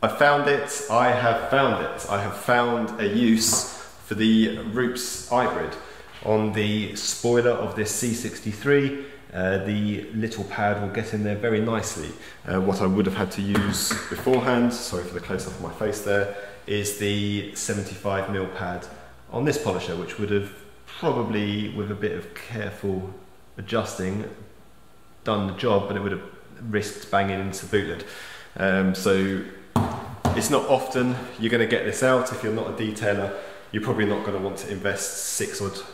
I found it, I have found it. I have found a use for the Rupes iBrid. On the spoiler of this C63, the little pad will get in there very nicely. What I would have had to use beforehand, sorry for the close-up of my face there, is the 75mm pad on this polisher, which would have probably, with a bit of careful adjusting, done the job, but it would have risked banging into the boot lid. So it's not often you're going to get this out. If you're not a detailer, you're probably not going to want to invest £600,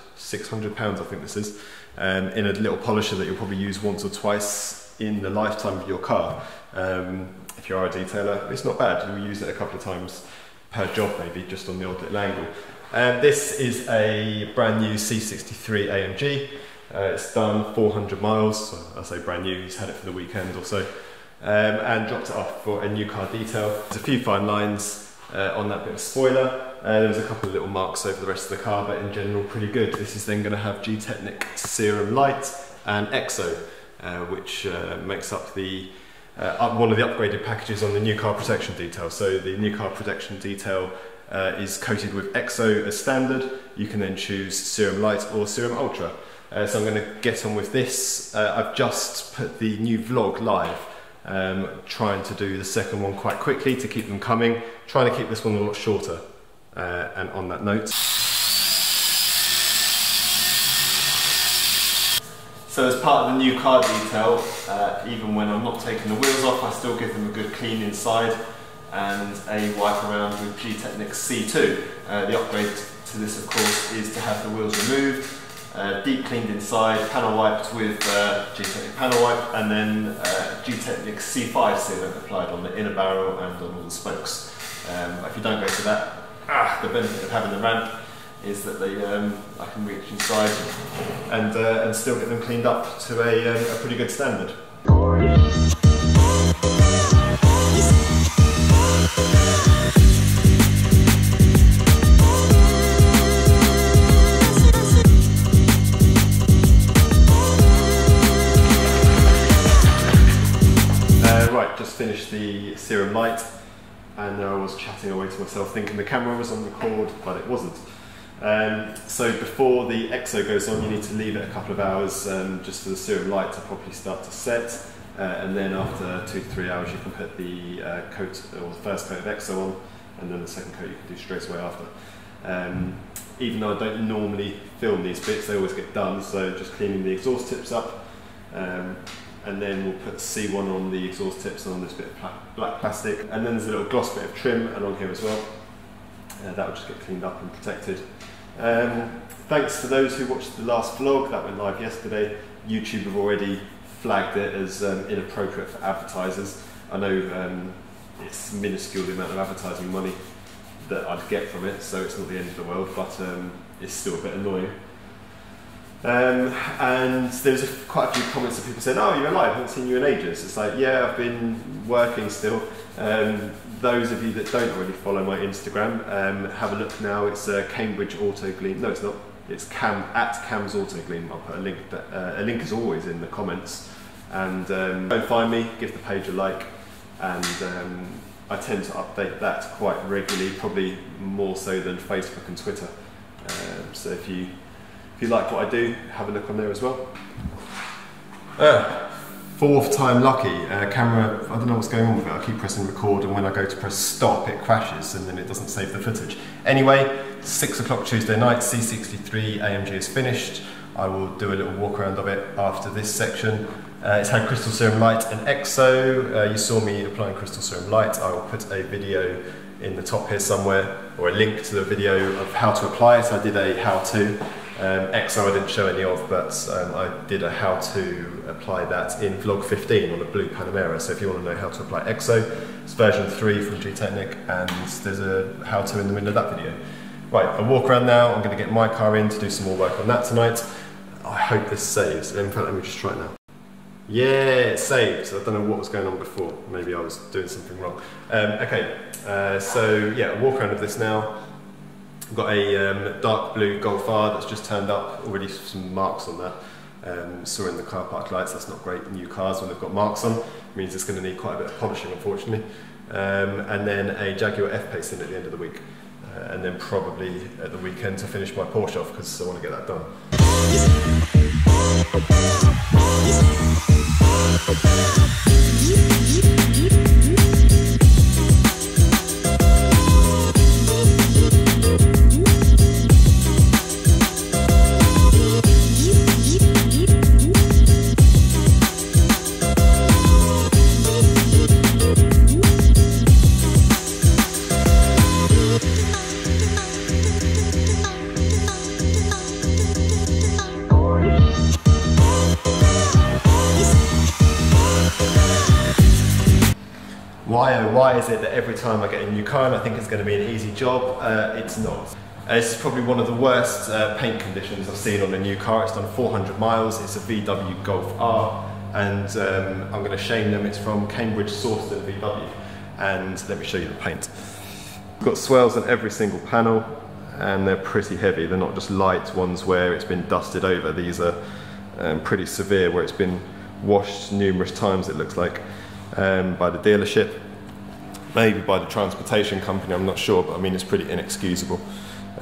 I think this is, in a little polisher that you'll probably use once or twice in the lifetime of your car. If you are a detailer, it's not bad. You'll use it a couple of times per job, maybe, just on the odd little angle. This is a brand new C63 AMG. It's done 400 miles, so I say brand new, he's had it for the weekend or so, and dropped it off for a new car detail. There's a few fine lines on that bit of spoiler. There was a couple of little marks over the rest of the car, but in general pretty good. This is then going to have Gtechniq Serum Light and EXO, which makes up the one of the upgraded packages on the new car protection detail. So the new car protection detail is coated with EXO as standard. You can then choose Serum Light or Serum Ultra. So I'm going to get on with this. I've just put the new vlog live, trying to do the second one quite quickly to keep them coming, trying to keep this one a lot shorter. And on that note, so as part of the new car detail, even when I'm not taking the wheels off, I still give them a good clean inside and a wipe around with Gtechniq C2. The upgrade to this, of course, is to have the wheels removed, deep cleaned inside, panel wiped with Gtechniq panel wipe, and then Gtechniq C5 sealant applied on the inner barrel and on all the spokes. If you don't go to that, the benefit of having the ramp is that I can reach inside and still get them cleaned up to a pretty good standard. Right, just finished the Serum Light. And I was chatting away to myself thinking the camera was on record, but it wasn't. So before the EXO goes on, you need to leave it a couple of hours just for the Serum Light to properly start to set. And then after 2 to 3 hours you can put the coat, or the first coat of EXO on, and then the second coat you can do straight away after. Even though I don't normally film these bits, they always get done, so just cleaning the exhaust tips up. And then we'll put C1 on the exhaust tips and on this bit of black plastic, and then there's a little gloss bit of trim along here as well. That will just get cleaned up and protected. Thanks to those who watched the last vlog that went live yesterday. YouTube have already flagged it as inappropriate for advertisers. I know it's minuscule the amount of advertising money that I'd get from it, so it's not the end of the world, but it's still a bit annoying. And there's quite a few comments of people saying, "Oh, you're alive, I haven't seen you in ages." It's like, yeah, I've been working still. Those of you that don't already follow my Instagram, have a look now. It's Cambridge Autogleam. No, it's not. It's at Cam's Autogleam. I'll put a link. A link is always in the comments. And go find me, give the page a like, and I tend to update that quite regularly, probably more so than Facebook and Twitter. So if you like what I do, have a look on there as well. Fourth time lucky. Camera, I don't know what's going on with it. I keep pressing record, and when I go to press stop, it crashes and then it doesn't save the footage. Anyway, 6 o'clock Tuesday night, C63 AMG is finished. I will do a little walk around of it after this section. It's had Crystal Serum Light and EXO. You saw me applying Crystal Serum Light. I will put a video in the top here somewhere, or a link to the video of how to apply it. I did a how-to. EXO I didn't show any of, but I did a how to apply that in vlog 15 on a blue Panamera. So if you want to know how to apply EXO, it's version 3 from Gtechniq, and there's a how to in the middle of that video. Right, I'll walk around now. I'm going to get my car in to do some more work on that tonight. I hope this saves. In fact, let me just try it now. Yeah, it saved. I don't know what was going on before. Maybe I was doing something wrong. Okay, so yeah, I'll walk around with this now. I've got a dark blue Golf R that's just turned up, already some marks on that. Saw in the car park lights. That's not great. New cars when they've got marks on, it means it's going to need quite a bit of polishing, unfortunately. And then a Jaguar F-Pace in at the end of the week, and then probably at the weekend to finish my Porsche off, because I want to get that done. Why is it that every time I get a new car and I think it's going to be an easy job, it's not. It's probably one of the worst paint conditions I've seen on a new car. It's done 400 miles, it's a VW Golf R, and I'm going to shame them, it's from Cambridge Sawston VW. And let me show you the paint. I've got swirls on every single panel, and they're pretty heavy. They're not just light ones where it's been dusted over. These are pretty severe, where it's been washed numerous times, it looks like, by the dealership. Maybe by the transportation company, I'm not sure, but I mean it's pretty inexcusable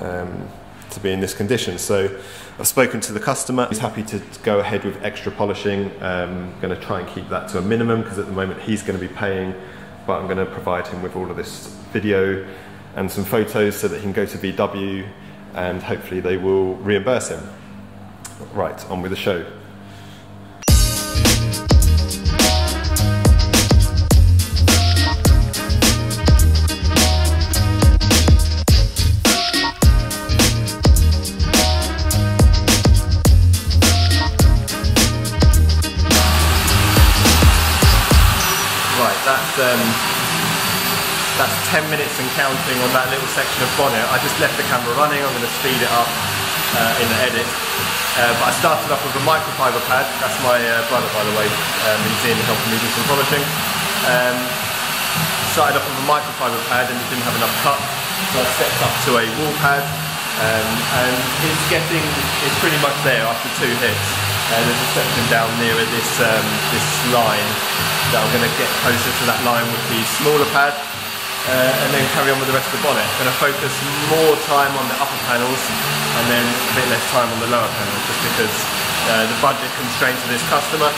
to be in this condition. So I've spoken to the customer, he's happy to go ahead with extra polishing. I'm going to try and keep that to a minimum, because at the moment he's going to be paying, but I'm going to provide him with all of this video and some photos so that he can go to VW and hopefully they will reimburse him. Right, on with the show. That's 10 minutes and counting on that little section of bonnet. I just left the camera running. I'm going to speed it up in the edit. But I started off with a microfiber pad. That's my brother, by the way. He's in helping me do some polishing. Started off with a microfiber pad and it didn't have enough cut, so I stepped up to a wool pad, and it's pretty much there after 2 hits. There's a section down near this line that I'm going to get closer to that line with the smaller pad, and then carry on with the rest of the bonnet. I'm going to focus more time on the upper panels and then a bit less time on the lower panels, just because the budget constraints of this customer.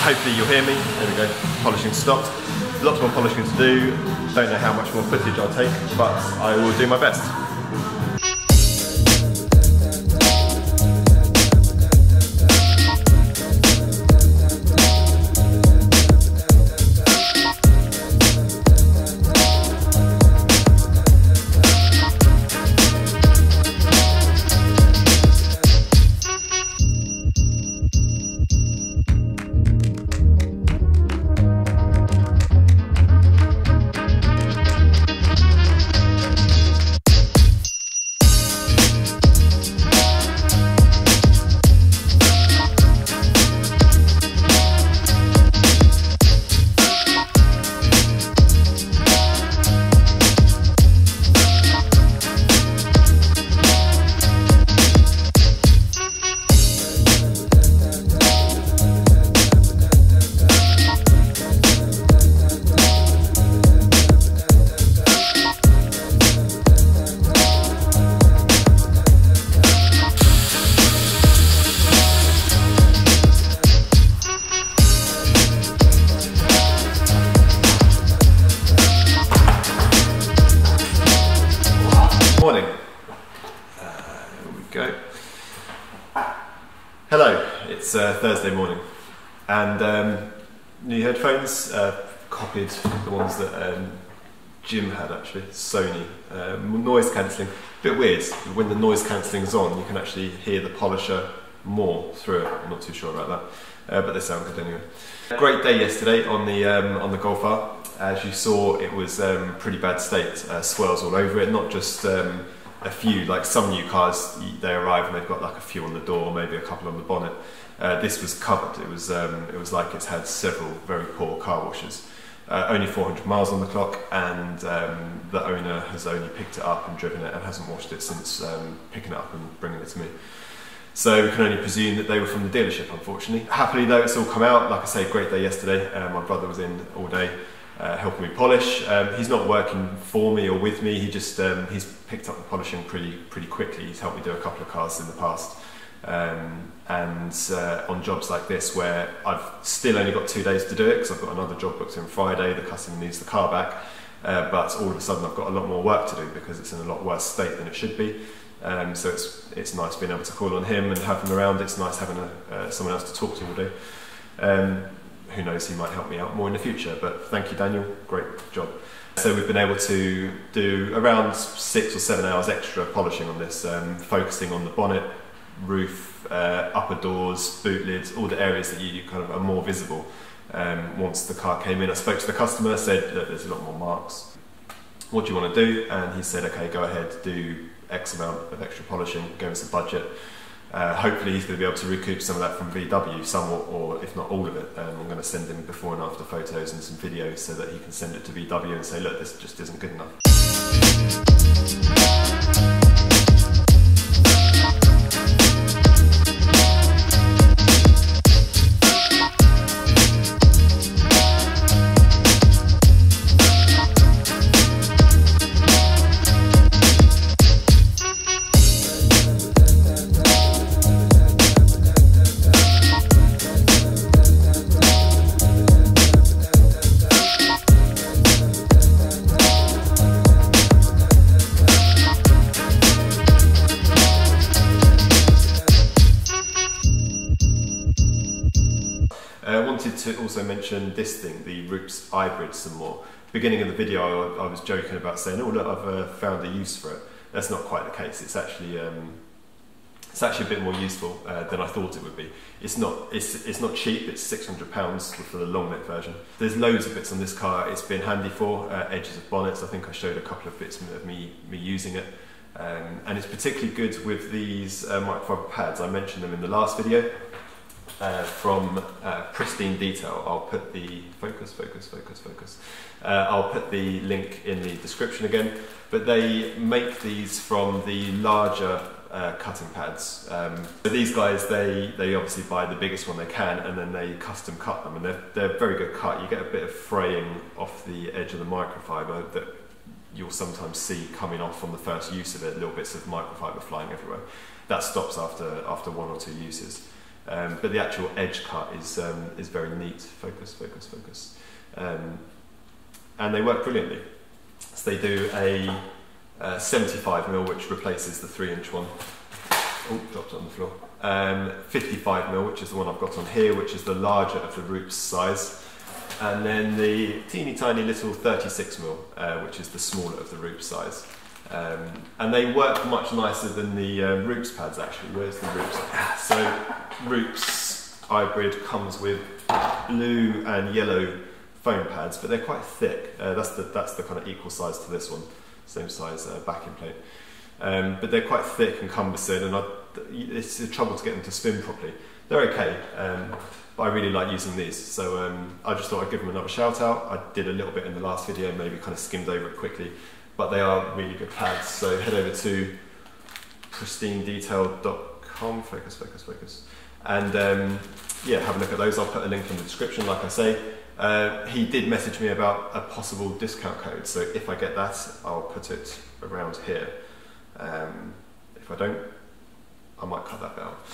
Hopefully you'll hear me. There we go, polishing stopped. Lots more polishing to do. Don't know how much more footage I'll take, but I will do my best. Hello, it's Thursday morning, and new headphones, copied the ones that Jim had actually, Sony, noise cancelling. Bit weird, when the noise cancelling is on you can actually hear the polisher more through it. I'm not too sure about that, but they sound good anyway. Great day yesterday on the Golf R. As you saw, it was pretty bad state, swirls all over it, not just a few, like some new cars, they arrive and they've got like a few on the door, maybe a couple on the bonnet. This was covered. It was like it's had several very poor car washes. Only 400 miles on the clock, and the owner has only picked it up and driven it and hasn't washed it since picking it up and bringing it to me. So we can only presume that they were from the dealership, unfortunately. Happily though, it's all come out. Like I say, great day yesterday. My brother was in all day helping me polish. He's not working for me or with me. He just he's picked up the polishing pretty quickly. He's helped me do a couple of cars in the past. On jobs like this where I've still only got 2 days to do it because I've got another job booked in Friday, the customer needs the car back, but all of a sudden I've got a lot more work to do because it's in a lot worse state than it should be. So it's nice being able to call on him and have him around. It's nice having someone else to talk to all day. Who knows, he might help me out more in the future, but thank you Daniel, great job. So we've been able to do around 6 or 7 hours extra polishing on this, focusing on the bonnet, roof, upper doors, boot lids, all the areas that you kind of are more visible. Once the car came in, I spoke to the customer, said that there's a lot more marks. What do you want to do? And he said, okay, go ahead, do X amount of extra polishing, give us a budget. Hopefully he's going to be able to recoup some of that from VW, some or if not all of it. I'm going to send him before and after photos and some videos so that he can send it to VW and say, look, this just isn't good enough. I wanted to also mention this thing, the Rupes iBrid, some more. Beginning of the video I was joking about saying, oh look, I've found a use for it. That's not quite the case. It's actually a bit more useful than I thought it would be. It's not cheap, it's £600 for the long neck version. There's loads of bits on this car it's been handy for, edges of bonnets. I think I showed a couple of bits of me using it. And it's particularly good with these microfiber pads. I mentioned them in the last video. From Pristine Detail. I'll put the I'll put the link in the description again. But they make these from the larger cutting pads. So these guys, they obviously buy the biggest one they can, and then they custom cut them, and they're very good cut. You get a bit of fraying off the edge of the microfiber that you'll sometimes see coming off on the first use of it. Little bits of microfiber flying everywhere. That stops after 1 or 2 uses. But the actual edge cut is very neat. Focus. And they work brilliantly. So they do a 75mm, which replaces the 3-inch one. Oh, dropped it on the floor. 55mm, which is the one I've got on here, which is the larger of the Rupes size. And then the teeny tiny little 36mm, which is the smaller of the Rupes size. And they work much nicer than the Rupes pads actually. Where's the Rupes? So Rupes iBrid comes with blue and yellow foam pads, but they're quite thick. That's the kind of equal size to this one, same size backing plate. But they're quite thick and cumbersome, and it's a trouble to get them to spin properly. They're okay, but I really like using these, so I just thought I'd give them another shout out. I did a little bit in the last video, maybe kind of skimmed over it quickly. But they are really good pads, so head over to pristinedetail.com, focus, and yeah, have a look at those. I'll put a link in the description, like I say. He did message me about a possible discount code, so if I get that, I'll put it around here. If I don't, I might cut that out.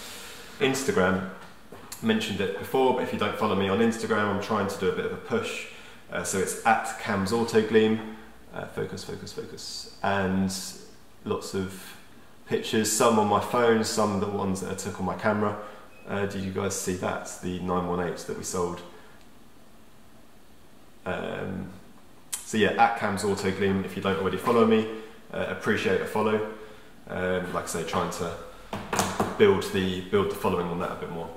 Instagram, mentioned it before, but if you don't follow me on Instagram, I'm trying to do a bit of a push. So it's at Cam's Autogleam. Focus, and lots of pictures, some on my phone, some the ones that I took on my camera. Did you guys see that? The 918 that we sold. So yeah, at Cam's Autogleam, if you don't already follow me, appreciate a follow. Like I say, trying to build the following on that a bit more.